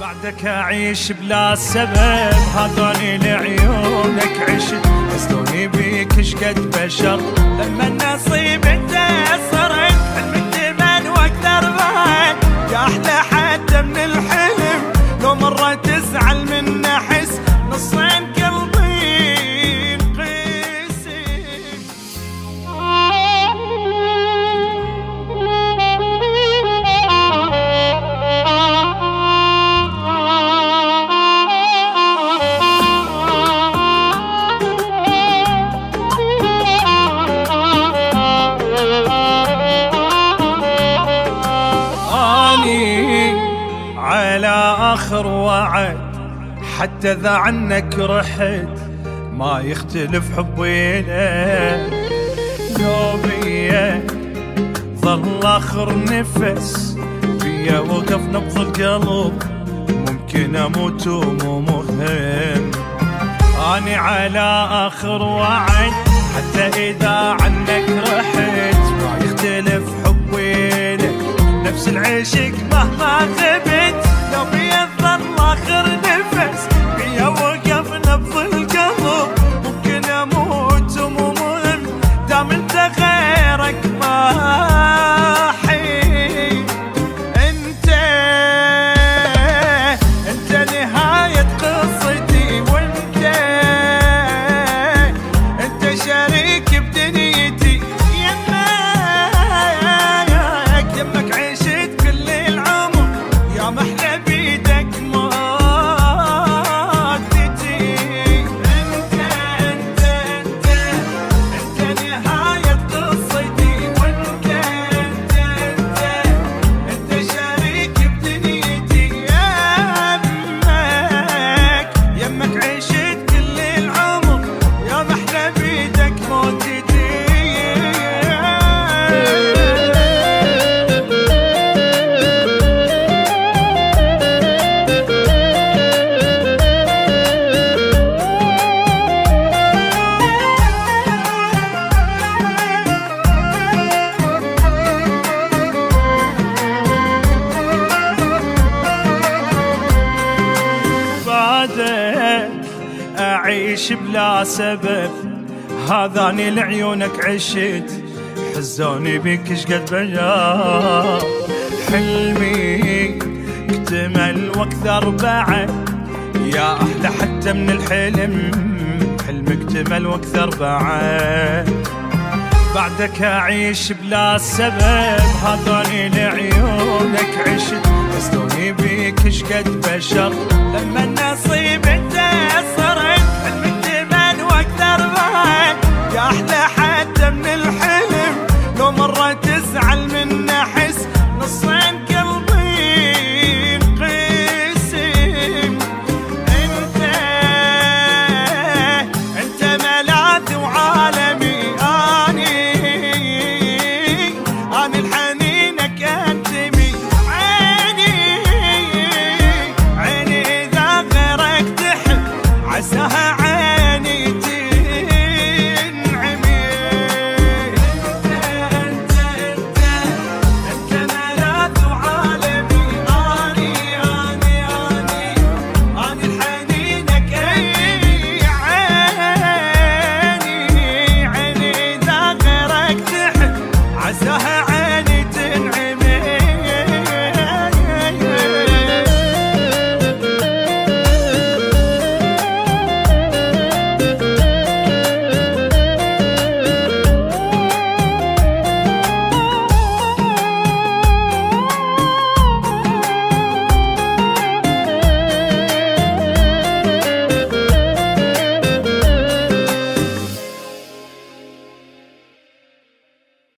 بعدك أعيش بلا سبب، هذاني لعيونك عشت، قصدوني بيك شقد بشر، لما النصيب انتصرت حلم اكتمل واقدر بعد، يا أحلى حتى من الحلم لو مرة تزعل من أحس نصين قلبي انقسم. على آخر وعد حتى إذا عنك رحت ما يختلف حبي لك، لو بيا ظل آخر نفس بيا وقف نبض القلب ممكن أموت ومو مهم. أنا على آخر وعد حتى إذا عنك رحت ما يختلف حبي لك، نفس العشق مهما غبت لو بيظل آخر نفس بيا وقف نبض القلب ممكن أموت ومو مهم، دام انت غيرك ما حي. انت نهاية قصتي، انت شريك بدنيتي، يمك عشت كل العمر يا محلى بيدك مودتي. انت نهاية قصتي، انت شريك بدنيتي، يمك عشت كل العمر يا محلى بيدك مودتي. أعيش بلا سبب، هذاني لعيونك عشت، حزوني بيك شقد بيا، حلمي اكتمل واكثر بعد، يا أحلى حتى من الحلم، حلمي اكتمل واكثر بعد. بعدك أعيش بلا سبب، هذاني لعيونك عشت، قصدوني بيك شقد بشر، لما النصيب